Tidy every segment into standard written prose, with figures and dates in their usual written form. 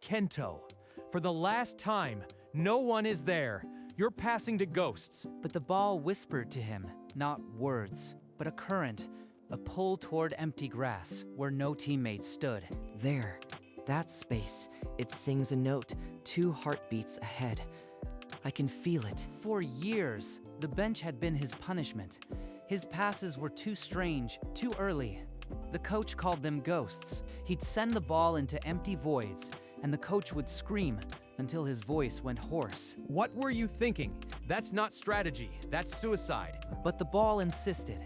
Kento, for the last time, no one is there. You're passing to ghosts. But the ball whispered to him, not words, but a current, a pull toward empty grass where no teammates stood. There, that space, it sings a note 2 heartbeats ahead. I can feel it. For years, the bench had been his punishment. His passes were too strange, too early. The coach called them ghosts. He'd send the ball into empty voids, and the coach would scream until his voice went hoarse. What were you thinking? That's not strategy, that's suicide. But the ball insisted.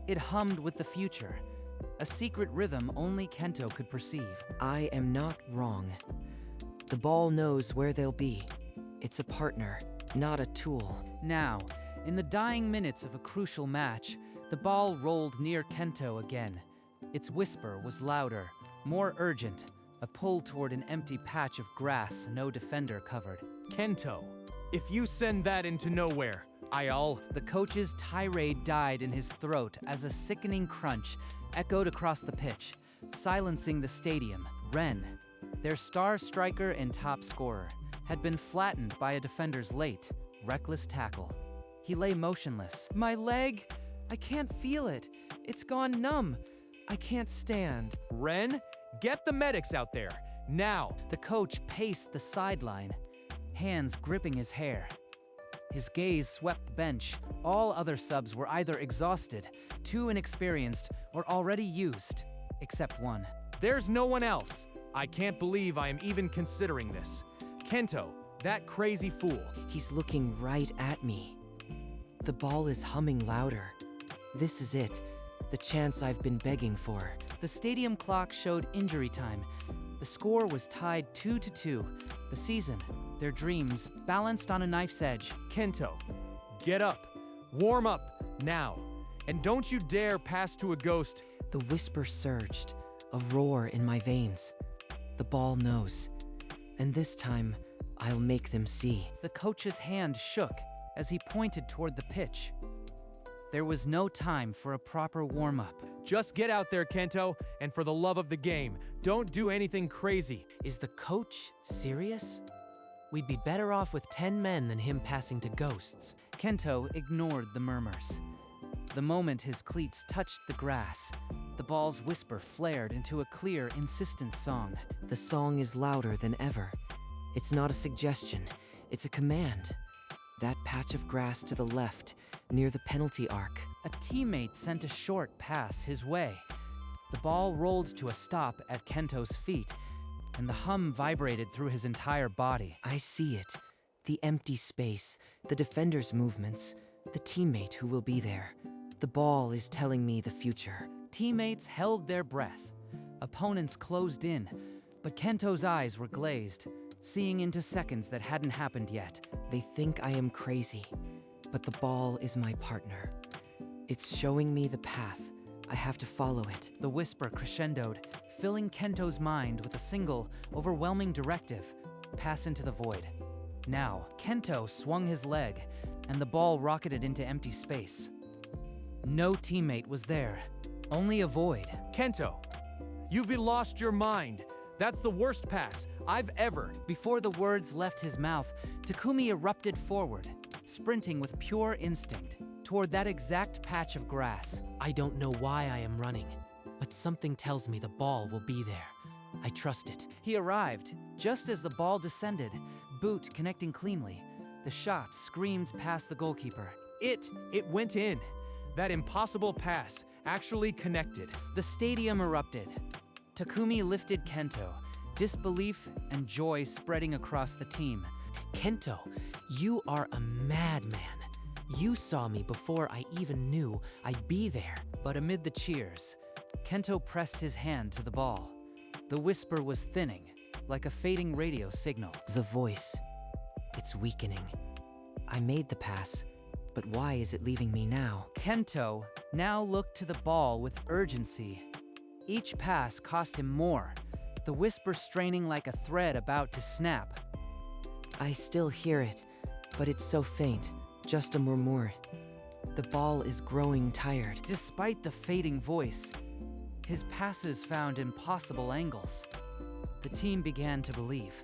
It hummed with the future, a secret rhythm only Kento could perceive. I am not wrong. The ball knows where they'll be. It's a partner, not a tool. Now, in the dying minutes of a crucial match, the ball rolled near Kento again. Its whisper was louder, more urgent, a pull toward an empty patch of grass no defender covered. Kento, if you send that into nowhere, I'll... The coach's tirade died in his throat as a sickening crunch echoed across the pitch, silencing the stadium. Ren, their star striker and top scorer, had been flattened by a defender's late, reckless tackle. He lay motionless. My leg, I can't feel it. It's gone numb. I can't stand. Ren, get the medics out there, now! The coach paced the sideline, hands gripping his hair. His gaze swept the bench. All other subs were either exhausted, too inexperienced, or already used, except one. There's no one else. I can't believe I am even considering this. Kento, that crazy fool. He's looking right at me. The ball is humming louder. This is it, the chance I've been begging for. The stadium clock showed injury time. The score was tied 2-2. The season, their dreams, balanced on a knife's edge. Kento, get up, warm up, now. And don't you dare pass to a ghost. The whisper surged, a roar in my veins. The ball knows. And this time, I'll make them see. The coach's hand shook as he pointed toward the pitch. There was no time for a proper warm-up. Just get out there, Kento, and for the love of the game, don't do anything crazy. Is the coach serious? We'd be better off with 10 men than him passing to ghosts. Kento ignored the murmurs. The moment his cleats touched the grass, the ball's whisper flared into a clear, insistent song. The song is louder than ever. It's not a suggestion, it's a command. That patch of grass to the left, near the penalty arc. A teammate sent a short pass his way. The ball rolled to a stop at Kento's feet, and the hum vibrated through his entire body. I see it. The empty space, the defender's movements, the teammate who will be there. The ball is telling me the future. Teammates held their breath. Opponents closed in, but Kento's eyes were glazed, seeing into seconds that hadn't happened yet. They think I am crazy, but the ball is my partner. It's showing me the path. I have to follow it. The whisper crescendoed, filling Kento's mind with a single, overwhelming directive: pass into the void. Now, Kento swung his leg, and the ball rocketed into empty space. No teammate was there, only a void. Kento, you've lost your mind. That's the worst pass I've ever... Before the words left his mouth, Takumi erupted forward, sprinting with pure instinct toward that exact patch of grass. I don't know why I am running, but something tells me the ball will be there. I trust it. He arrived, just as the ball descended, boot connecting cleanly. The shot screamed past the goalkeeper. It went in. That impossible pass actually connected. The stadium erupted. Takumi lifted Kento, disbelief and joy spreading across the team. Kento, you are a madman. You saw me before I even knew I'd be there. But amid the cheers, Kento pressed his hand to the ball. The whisper was thinning, like a fading radio signal. The voice, it's weakening. I made the pass, but why is it leaving me now? Kento now looked to the ball with urgency. Each pass cost him more, the whisper straining like a thread about to snap. I still hear it, but it's so faint, just a murmur. The ball is growing tired. Despite the fading voice, his passes found impossible angles. The team began to believe.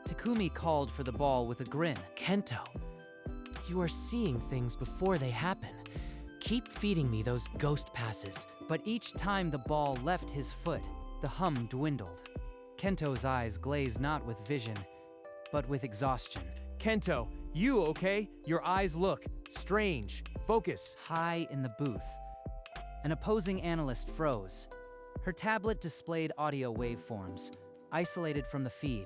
Takumi called for the ball with a grin. Kento, you are seeing things before they happen. Keep feeding me those ghost passes. But each time the ball left his foot, the hum dwindled. Kento's eyes glazed not with vision, but with exhaustion. Kento, you okay? Your eyes look strange. Focus. High in the booth, an opposing analyst froze. Her tablet displayed audio waveforms, isolated from the feed.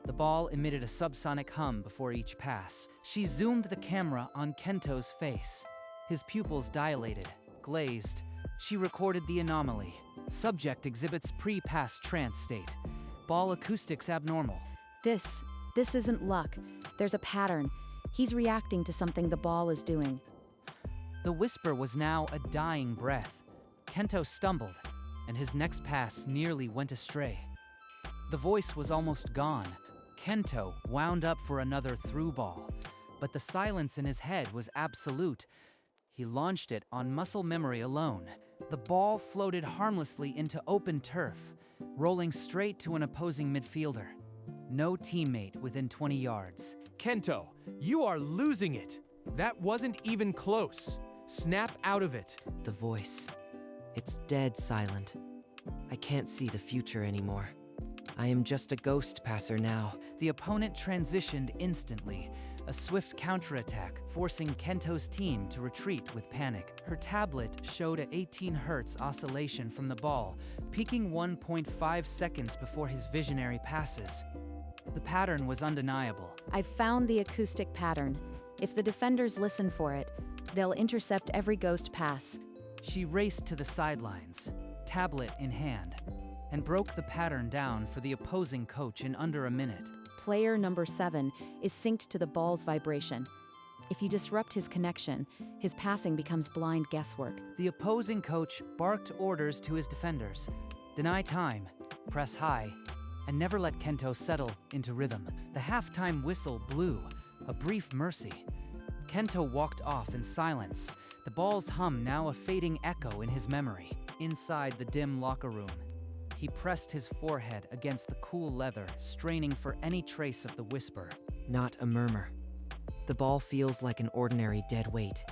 The ball emitted a subsonic hum before each pass. She zoomed the camera on Kento's face. His pupils dilated, glazed. She recorded the anomaly. Subject exhibits pre-pass trance state. Ball acoustics abnormal. This isn't luck. There's a pattern. He's reacting to something the ball is doing. The whisper was now a dying breath. Kento stumbled, and his next pass nearly went astray. The voice was almost gone. Kento wound up for another through ball, but the silence in his head was absolute. He launched it on muscle memory alone. The ball floated harmlessly into open turf, rolling straight to an opposing midfielder. No teammate within 20 yards. Kento, you are losing it. That wasn't even close. Snap out of it. The voice. It's dead silent. I can't see the future anymore. I am just a ghost passer now. The opponent transitioned instantly, a swift counterattack, forcing Kento's team to retreat with panic. Her tablet showed a 18 Hz oscillation from the ball, peaking 1.5 seconds before his visionary passes. The pattern was undeniable. I've found the acoustic pattern. If the defenders listen for it, they'll intercept every ghost pass. She raced to the sidelines, tablet in hand, and broke the pattern down for the opposing coach in under a minute. Player number 7 is synced to the ball's vibration. If you disrupt his connection, his passing becomes blind guesswork. The opposing coach barked orders to his defenders: deny time, press high, and never let Kento settle into rhythm. The halftime whistle blew, a brief mercy. Kento walked off in silence, the ball's hum now a fading echo in his memory. Inside the dim locker room, he pressed his forehead against the cool leather, straining for any trace of the whisper. Not a murmur. The ball feels like an ordinary dead weight,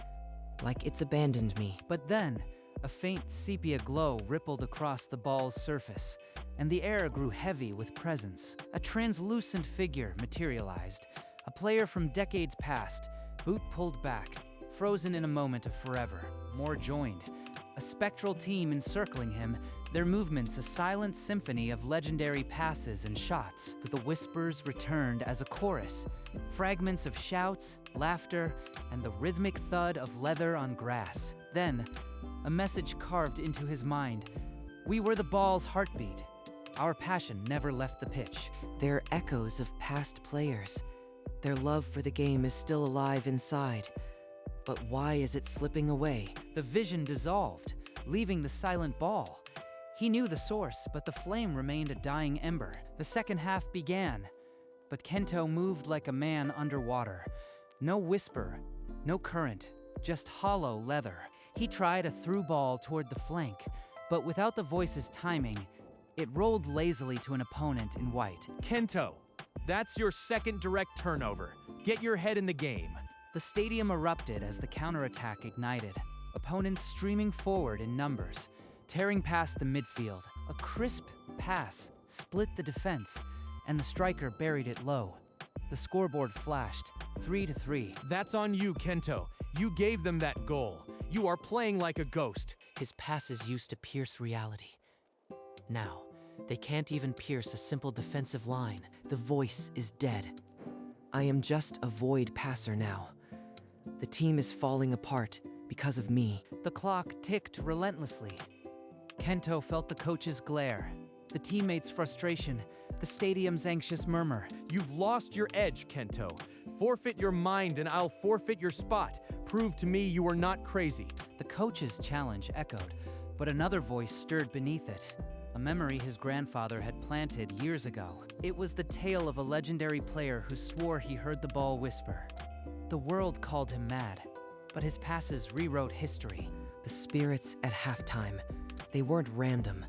like it's abandoned me. But then, a faint sepia glow rippled across the ball's surface, and the air grew heavy with presence. A translucent figure materialized, a player from decades past, boot pulled back, frozen in a moment of forever. More joined, a spectral team encircling him, their movements a silent symphony of legendary passes and shots. The whispers returned as a chorus, fragments of shouts, laughter, and the rhythmic thud of leather on grass. Then, a message carved into his mind. We were the ball's heartbeat. Our passion never left the pitch. They're echoes of past players. Their love for the game is still alive inside. But why is it slipping away? The vision dissolved, leaving the silent ball. He knew the source, but the flame remained a dying ember. The second half began, but Kento moved like a man underwater. No whisper, no current, just hollow leather. He tried a through ball toward the flank, but without the voice's timing, it rolled lazily to an opponent in white. Kento, that's your second direct turnover. Get your head in the game. The stadium erupted as the counterattack ignited, opponents streaming forward in numbers, tearing past the midfield. A crisp pass split the defense, and the striker buried it low. The scoreboard flashed, 3-3. That's on you, Kento. You gave them that goal. You are playing like a ghost. His passes used to pierce reality. Now, they can't even pierce a simple defensive line. The voice is dead. I am just a void passer now. The team is falling apart because of me. The clock ticked relentlessly. Kento felt the coach's glare, the teammates' frustration, the stadium's anxious murmur. You've lost your edge, Kento. Forfeit your mind and I'll forfeit your spot. Prove to me you are not crazy. The coach's challenge echoed, but another voice stirred beneath it. A memory his grandfather had planted years ago. It was the tale of a legendary player who swore he heard the ball whisper. The world called him mad, but his passes rewrote history. The spirits at halftime, they weren't random.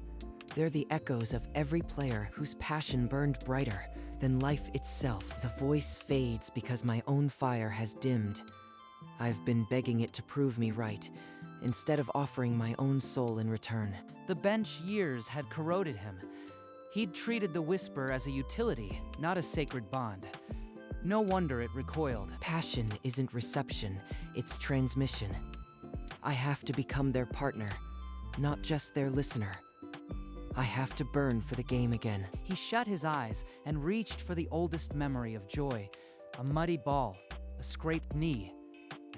They're the echoes of every player whose passion burned brighter than life itself. The voice fades because my own fire has dimmed. I've been begging it to prove me right, instead of offering my own soul in return. The bench years had corroded him. He'd treated the whisper as a utility, not a sacred bond. No wonder it recoiled. Passion isn't reception, it's transmission. I have to become their partner, not just their listener. I have to burn for the game again. He shut his eyes and reached for the oldest memory of joy, a muddy ball, a scraped knee,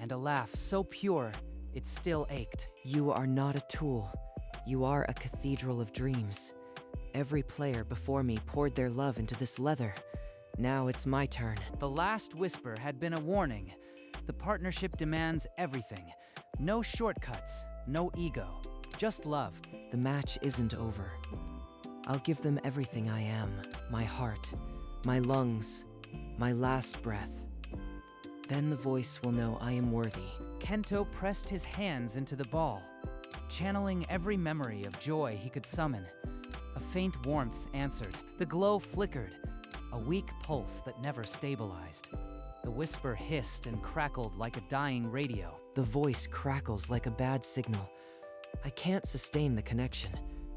and a laugh so pure it still ached. You are not a tool. You are a cathedral of dreams. Every player before me poured their love into this leather. Now it's my turn. The last whisper had been a warning. The partnership demands everything. No shortcuts, no ego, just love. The match isn't over. I'll give them everything I am, my heart, my lungs, my last breath. Then the voice will know I am worthy. Kento pressed his hands into the ball, channeling every memory of joy he could summon. A faint warmth answered. The glow flickered, a weak pulse that never stabilized. The whisper hissed and crackled like a dying radio. The voice crackles like a bad signal. I can't sustain the connection.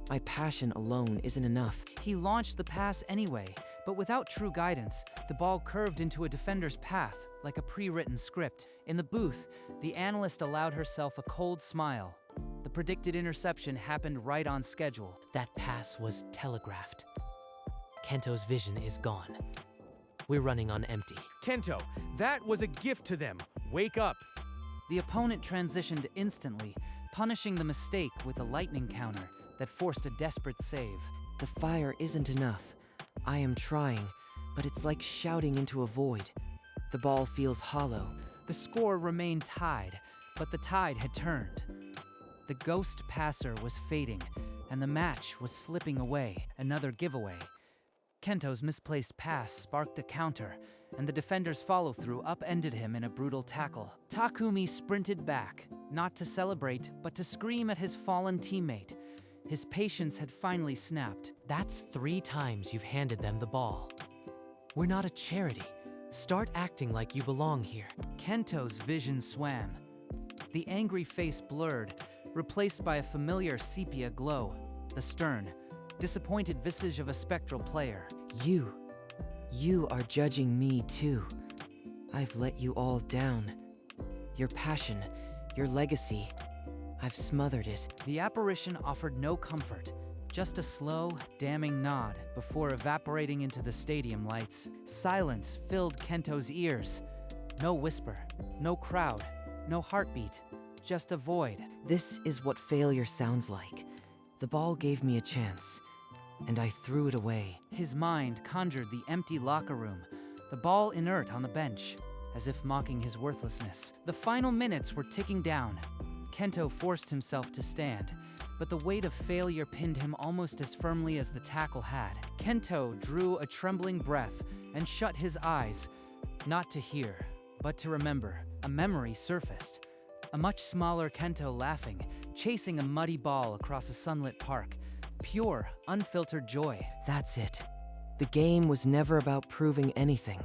My passion alone isn't enough. He launched the pass anyway, but without true guidance, the ball curved into a defender's path, like a pre-written script. In the booth, the analyst allowed herself a cold smile. The predicted interception happened right on schedule. That pass was telegraphed. Kento's vision is gone. We're running on empty. Kento, that was a gift to them. Wake up. The opponent transitioned instantly, punishing the mistake with a lightning counter that forced a desperate save. The fire isn't enough. I am trying, but it's like shouting into a void. The ball feels hollow. The score remained tied, but the tide had turned. The ghost passer was fading, and the match was slipping away. Another giveaway. Kento's misplaced pass sparked a counter, and the defender's follow-through upended him in a brutal tackle. Takumi sprinted back, not to celebrate, but to scream at his fallen teammate. His patience had finally snapped. That's 3 times you've handed them the ball. We're not a charity. Start acting like you belong here. Kento's vision swam. The angry face blurred, replaced by a familiar sepia glow. The stern, disappointed visage of a spectral player. You are judging me too. I've let you all down. Your passion, your legacy, I've smothered it. The apparition offered no comfort, just a slow, damning nod before evaporating into the stadium lights. Silence filled Kento's ears. No whisper, no crowd, no heartbeat, just a void. This is what failure sounds like. The ball gave me a chance, and I threw it away. His mind conjured the empty locker room, the ball inert on the bench, as if mocking his worthlessness. The final minutes were ticking down. Kento forced himself to stand, but the weight of failure pinned him almost as firmly as the tackle had. Kento drew a trembling breath and shut his eyes, not to hear, but to remember. A memory surfaced. A much smaller Kento laughing, chasing a muddy ball across a sunlit park. Pure, unfiltered joy. That's it. The game was never about proving anything.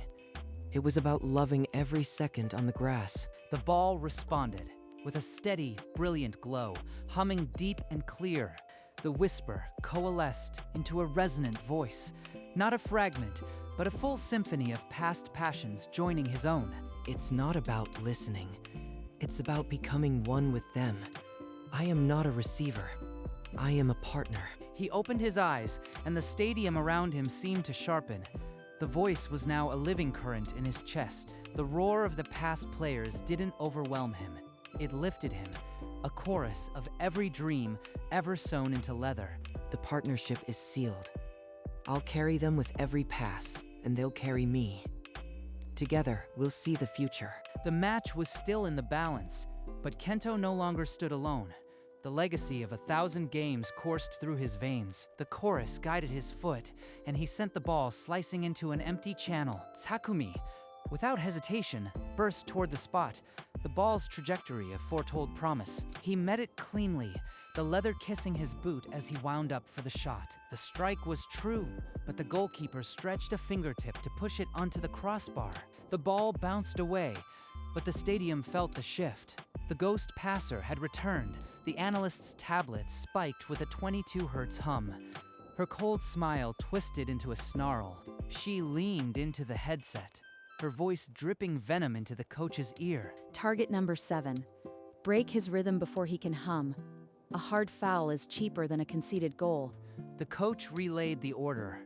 It was about loving every second on the grass. The ball responded, with a steady, brilliant glow, humming deep and clear. The whisper coalesced into a resonant voice, not a fragment, but a full symphony of past passions joining his own. It's not about listening. It's about becoming one with them. I am not a receiver. I am a partner. He opened his eyes, and the stadium around him seemed to sharpen. The voice was now a living current in his chest. The roar of the past players didn't overwhelm him. It lifted him, a chorus of every dream ever sewn into leather. The partnership is sealed. I'll carry them with every pass, and they'll carry me. Together, we'll see the future. The match was still in the balance, but Kento no longer stood alone. The legacy of 1,000 games coursed through his veins. The chorus guided his foot, and he sent the ball slicing into an empty channel. Takumi, without hesitation, burst toward the spot, the ball's trajectory a foretold promise. He met it cleanly, the leather kissing his boot as he wound up for the shot. The strike was true, but the goalkeeper stretched a fingertip to push it onto the crossbar. The ball bounced away, but the stadium felt the shift. The ghost passer had returned, the analyst's tablet spiked with a 22 Hz hum. Her cold smile twisted into a snarl. She leaned into the headset, her voice dripping venom into the coach's ear. Target number 7. Break his rhythm before he can hum. A hard foul is cheaper than a conceded goal. The coach relayed the order,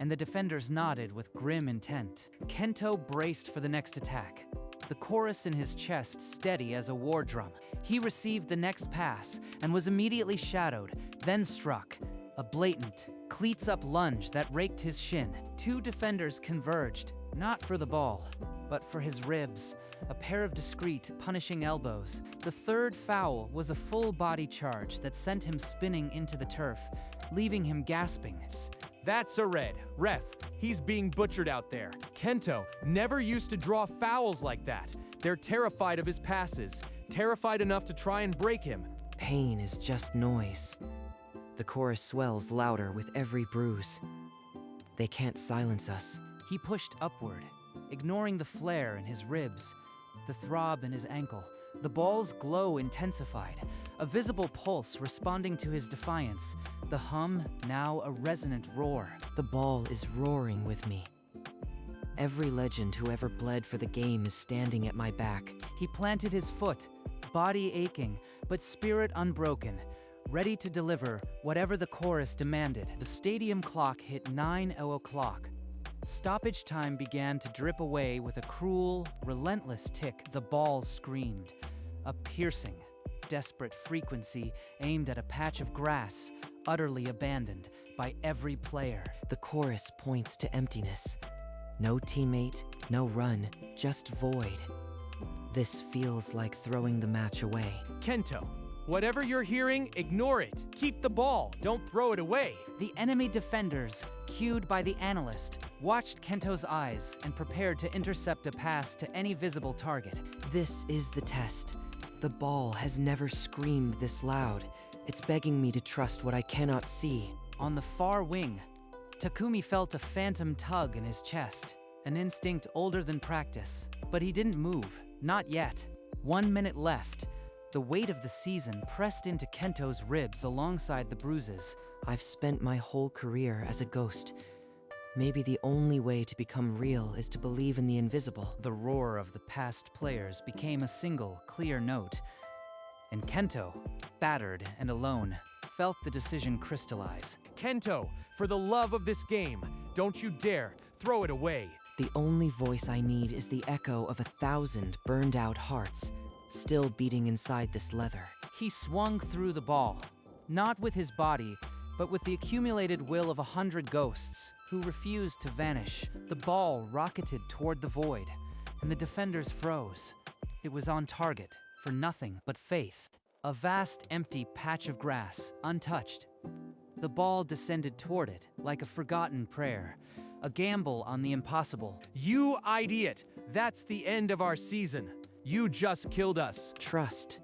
and the defenders nodded with grim intent. Kento braced for the next attack, the chorus in his chest steady as a war drum. He received the next pass and was immediately shadowed, then struck. A blatant, cleats-up lunge that raked his shin. Two defenders converged, not for the ball, but for his ribs, a pair of discreet, punishing elbows. The third foul was a full-body charge that sent him spinning into the turf, leaving him gasping. That's a red. Ref, he's being butchered out there. Kento never used to draw fouls like that. They're terrified of his passes, terrified enough to try and break him. Pain is just noise. The chorus swells louder with every bruise. They can't silence us. He pushed upward, ignoring the flare in his ribs, the throb in his ankle. The ball's glow intensified, a visible pulse responding to his defiance, the hum now a resonant roar. The ball is roaring with me. Every legend who ever bled for the game is standing at my back. He planted his foot, body aching, but spirit unbroken, ready to deliver whatever the chorus demanded. The stadium clock hit 9:00 o'clock. Stoppage time began to drip away with a cruel, relentless tick. The ball screamed, a piercing, desperate frequency aimed at a patch of grass, utterly abandoned by every player. The chorus points to emptiness. No teammate, no run, just void. This feels like throwing the match away. Kento, whatever you're hearing, ignore it. Keep the ball, don't throw it away. The enemy defenders, cued by the analyst, watched Kento's eyes and prepared to intercept a pass to any visible target. This is the test. The ball has never screamed this loud. It's begging me to trust what I cannot see. On the far wing, Takumi felt a phantom tug in his chest, an instinct older than practice. But he didn't move, not yet. 1 minute left. The weight of the season pressed into Kento's ribs alongside the bruises. I've spent my whole career as a ghost. Maybe the only way to become real is to believe in the invisible. The roar of the past players became a single, clear note. And Kento, battered and alone, felt the decision crystallize. Kento, for the love of this game, don't you dare throw it away. The only voice I need is the echo of 1,000 burned-out hearts, still beating inside this leather. He swung through the ball, not with his body, but with the accumulated will of 100 ghosts who refused to vanish. The ball rocketed toward the void, and the defenders froze. It was on target, for nothing but faith. A vast, empty patch of grass, untouched. The ball descended toward it, like a forgotten prayer, a gamble on the impossible. You idiot! That's the end of our season. You just killed us. Trust.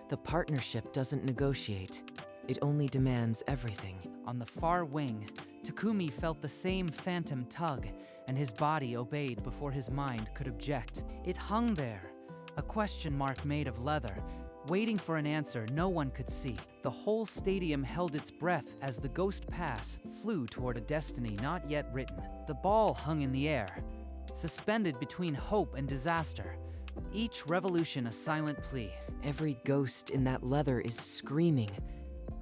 The partnership doesn't negotiate. It only demands everything. On the far wing, Takumi felt the same phantom tug, and his body obeyed before his mind could object. It hung there, a question mark made of leather, waiting for an answer no one could see. The whole stadium held its breath as the ghost pass flew toward a destiny not yet written. The ball hung in the air, suspended between hope and disaster, each revolution a silent plea. Every ghost in that leather is screaming.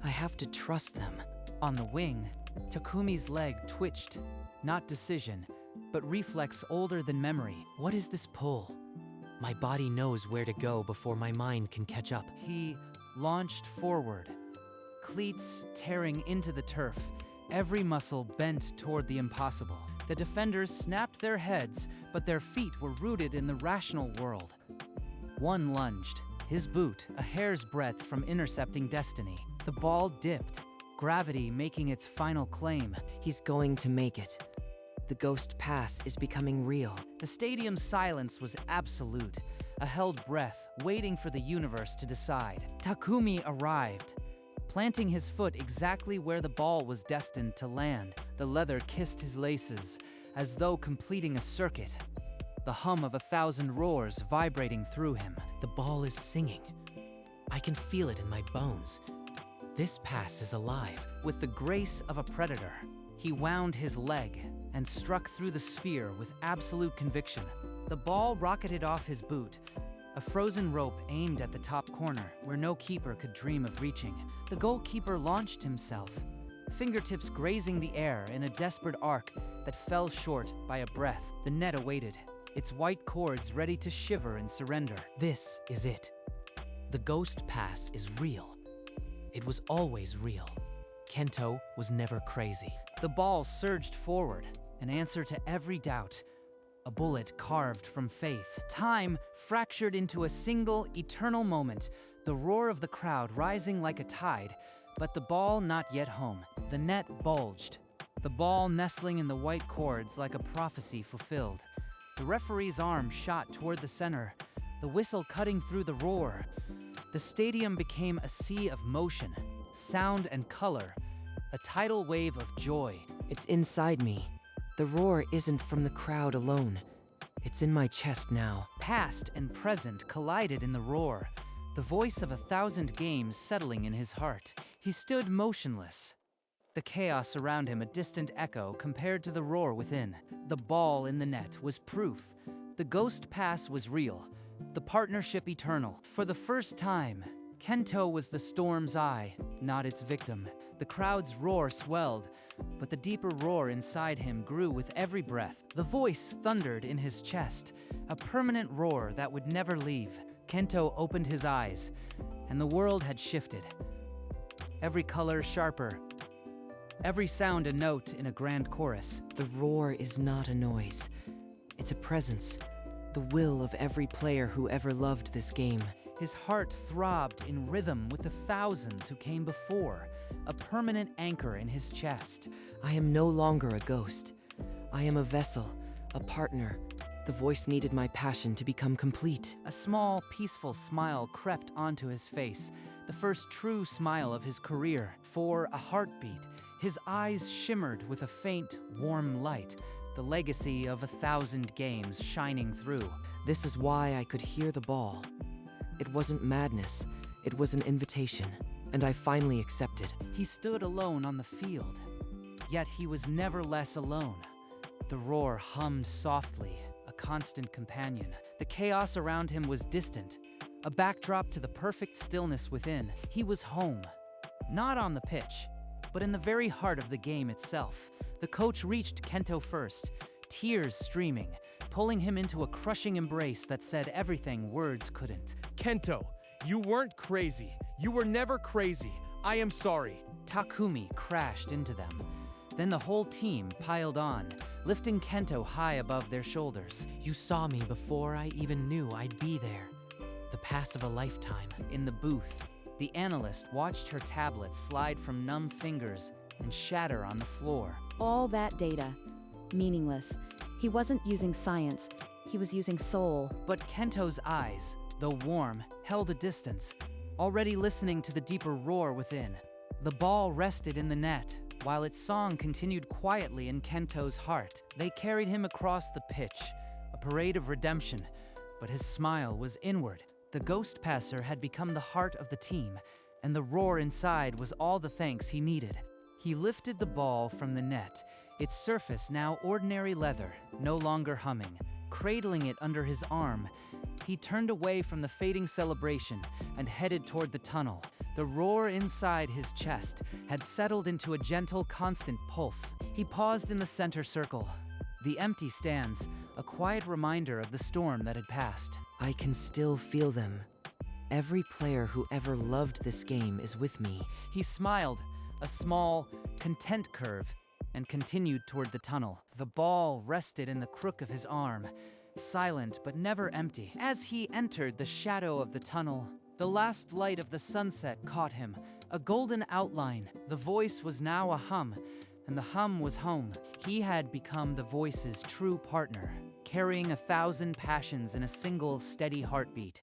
I have to trust them. On the wing, Takumi's leg twitched, not decision, but reflex older than memory. What is this pull? My body knows where to go before my mind can catch up. He launched forward, cleats tearing into the turf, every muscle bent toward the impossible. The defenders snapped their heads, but their feet were rooted in the rational world. One lunged, his boot a hair's breadth from intercepting destiny. The ball dipped, gravity making its final claim. He's going to make it. The ghost pass is becoming real. The stadium's silence was absolute, a held breath, waiting for the universe to decide. Takumi arrived, planting his foot exactly where the ball was destined to land. The leather kissed his laces, as though completing a circuit. The hum of 1,000 roars vibrating through him. The ball is singing. I can feel it in my bones. This pass is alive. With the grace of a predator, he wound his leg and struck through the sphere with absolute conviction. The ball rocketed off his boot, a frozen rope aimed at the top corner where no keeper could dream of reaching. The goalkeeper launched himself, fingertips grazing the air in a desperate arc that fell short by a breath. The net awaited, its white cords ready to shiver and surrender. This is it. The ghost pass is real. It was always real. Kento was never crazy. The ball surged forward, an answer to every doubt. A bullet carved from faith. Time fractured into a single, eternal moment, the roar of the crowd rising like a tide, but the ball not yet home. The net bulged, the ball nestling in the white cords like a prophecy fulfilled. The referee's arm shot toward the center, the whistle cutting through the roar. The stadium became a sea of motion, sound and color, a tidal wave of joy. It's inside me. The roar isn't from the crowd alone. It's in my chest now. Past and present collided in the roar, the voice of 1,000 games settling in his heart. He stood motionless, the chaos around him a distant echo compared to the roar within. The ball in the net was proof. The ghost pass was real, the partnership eternal. For the first time, Kento was the storm's eye, not its victim. The crowd's roar swelled, but the deeper roar inside him grew with every breath. The voice thundered in his chest, a permanent roar that would never leave. Kento opened his eyes, and the world had shifted. Every color sharper, every sound a note in a grand chorus. The roar is not a noise. It's a presence, the will of every player who ever loved this game. His heart throbbed in rhythm with the thousands who came before, a permanent anchor in his chest. I am no longer a ghost. I am a vessel, a partner. The voice needed my passion to become complete. A small, peaceful smile crept onto his face, the first true smile of his career. For a heartbeat, his eyes shimmered with a faint, warm light, the legacy of 1,000 games shining through. This is why I could hear the ball. It wasn't madness, it was an invitation, and I finally accepted. He stood alone on the field, yet he was never less alone. The roar hummed softly, a constant companion. The chaos around him was distant, a backdrop to the perfect stillness within. He was home, not on the pitch, but in the very heart of the game itself. The coach reached Kento first, tears streaming, pulling him into a crushing embrace that said everything words couldn't. Kento, you weren't crazy. You were never crazy. I am sorry. Takumi crashed into them. Then the whole team piled on, lifting Kento high above their shoulders. You saw me before I even knew I'd be there. The pass of a lifetime. In the booth, the analyst watched her tablet slide from numb fingers and shatter on the floor. All that data, meaningless. He wasn't using science, he was using soul. But Kento's eyes, though warm, held a distance, already listening to the deeper roar within. The ball rested in the net, while its song continued quietly in Kento's heart. They carried him across the pitch, a parade of redemption, but his smile was inward. The ghost passer had become the heart of the team, and the roar inside was all the thanks he needed. He lifted the ball from the net, its surface now ordinary leather, no longer humming. Cradling it under his arm, he turned away from the fading celebration and headed toward the tunnel. The roar inside his chest had settled into a gentle, constant pulse. He paused in the center circle, the empty stands, a quiet reminder of the storm that had passed. I can still feel them. Every player who ever loved this game is with me. He smiled, a small, content curve, and continued toward the tunnel. The ball rested in the crook of his arm, silent but never empty. As he entered the shadow of the tunnel, the last light of the sunset caught him, a golden outline. The voice was now a hum, and the hum was home. He had become the voice's true partner. carrying 1,000 passions in a single steady heartbeat.